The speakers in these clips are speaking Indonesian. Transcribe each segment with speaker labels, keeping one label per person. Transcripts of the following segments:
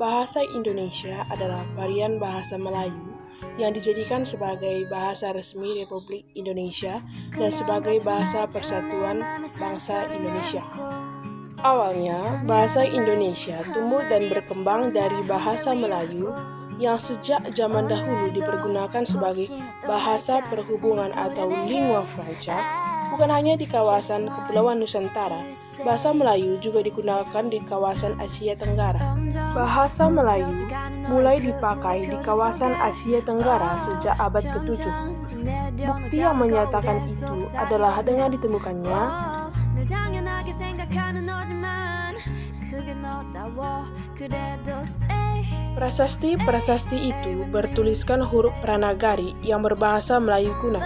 Speaker 1: Bahasa Indonesia adalah varian bahasa Melayu yang dijadikan sebagai bahasa resmi Republik Indonesia dan sebagai bahasa persatuan bangsa Indonesia. Awalnya, bahasa Indonesia tumbuh dan berkembang dari bahasa Melayu yang sejak zaman dahulu dipergunakan sebagai bahasa perhubungan atau lingua franca. Bukan hanya di kawasan Kepulauan Nusantara, bahasa Melayu juga digunakan di kawasan Asia Tenggara. Bahasa Melayu mulai dipakai di kawasan Asia Tenggara sejak abad ke-7. Bukti yang menyatakan itu adalah dengan ditemukannya prasasti itu bertuliskan huruf Pranagari yang berbahasa Melayu kuno.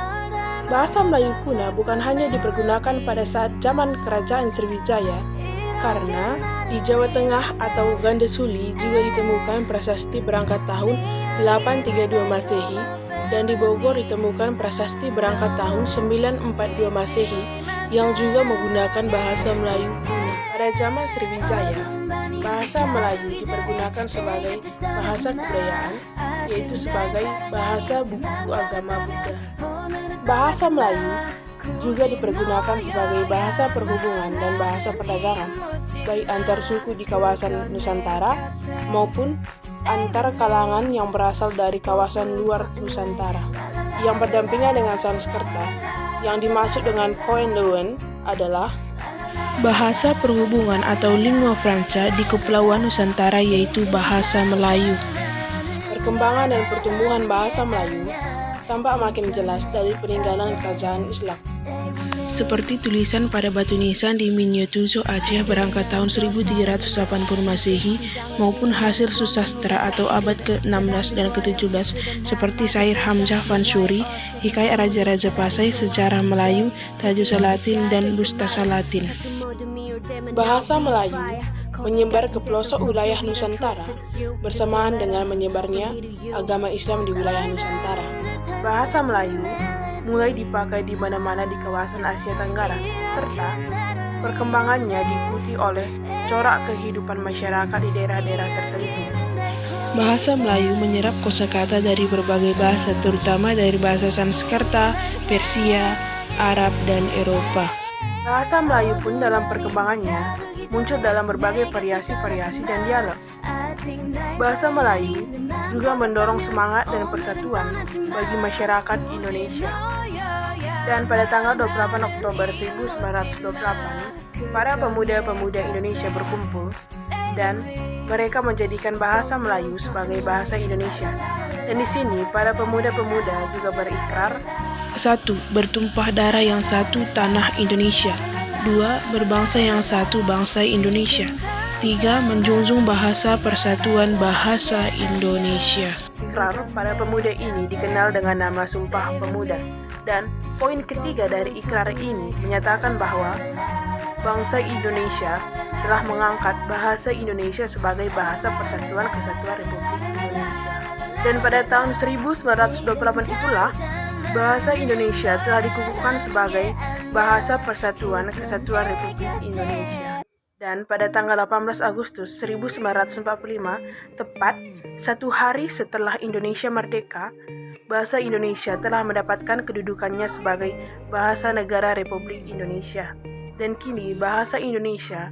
Speaker 1: Bahasa Melayu kuno bukan hanya dipergunakan pada saat zaman Kerajaan Sriwijaya, karena di Jawa Tengah atau Gandasuli juga ditemukan prasasti berangkat tahun 832 Masehi dan di Bogor ditemukan prasasti berangkat tahun 942 Masehi yang juga menggunakan bahasa Melayu kuno. Pada zaman Sriwijaya, bahasa Melayu dipergunakan sebagai bahasa kebudayaan, yaitu sebagai bahasa buku agama Buddha. Bahasa Melayu juga dipergunakan sebagai bahasa perhubungan dan bahasa perdagangan, baik antar suku di kawasan Nusantara maupun antar kalangan yang berasal dari kawasan luar Nusantara. Yang berdampingan dengan Sanskerta, yang dimaksud dengan Koen Leeuwen adalah bahasa perhubungan atau lingua franca di Kepulauan Nusantara, yaitu bahasa Melayu. Perkembangan dan pertumbuhan bahasa Melayu tampak makin jelas dari peninggalan kerajaan Islam. Seperti tulisan pada batu nisan di Minyotuzo Aceh berangkat tahun 1380 Masehi maupun hasil susastra atau abad ke-16 dan ke-17 seperti Syair Hamzah Fansuri, Hikayat Raja-Raja Pasai, Sejarah Melayu, Tajusa Latin, dan Bustasa Latin. Bahasa Melayu menyebar ke pelosok wilayah Nusantara bersamaan dengan menyebarnya agama Islam di wilayah Nusantara. Bahasa Melayu mulai dipakai di mana-mana di kawasan Asia Tenggara, serta perkembangannya diikuti oleh corak kehidupan masyarakat di daerah-daerah tertentu. Bahasa Melayu menyerap kosakata dari berbagai bahasa, terutama dari bahasa Sanskerta, Persia, Arab, dan Eropa. Bahasa Melayu pun dalam perkembangannya muncul dalam berbagai variasi-variasi dan dialog. Bahasa Melayu juga mendorong semangat dan persatuan bagi masyarakat Indonesia. Dan pada tanggal 28 Oktober 1928, para pemuda-pemuda Indonesia berkumpul dan mereka menjadikan bahasa Melayu sebagai bahasa Indonesia. Dan di sini para pemuda-pemuda juga berikrar: 1. Bertumpah darah yang satu, tanah Indonesia. 2. Berbangsa yang satu, bangsa Indonesia. 3. Menjunjung bahasa persatuan bahasa Indonesia. Ikrar para pemuda ini dikenal dengan nama Sumpah Pemuda. Dan poin ketiga dari ikrar ini menyatakan bahwa bangsa Indonesia telah mengangkat bahasa Indonesia sebagai bahasa persatuan kesatuan Republik Indonesia. Dan pada tahun 1928 itulah bahasa Indonesia telah dikukuhkan sebagai bahasa persatuan kesatuan Republik Indonesia. Dan pada tanggal 18 Agustus 1945, tepat satu hari setelah Indonesia merdeka, bahasa Indonesia telah mendapatkan kedudukannya sebagai bahasa negara Republik Indonesia. Dan kini bahasa Indonesia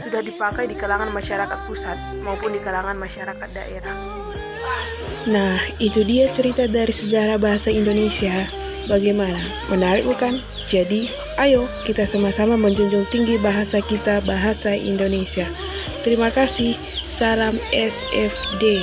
Speaker 1: sudah dipakai di kalangan masyarakat pusat maupun di kalangan masyarakat daerah. Nah, itu dia cerita dari sejarah bahasa Indonesia. Bagaimana? Menarik bukan? Jadi, ayo kita sama-sama menjunjung tinggi bahasa kita, bahasa Indonesia. Terima kasih. Salam SFD.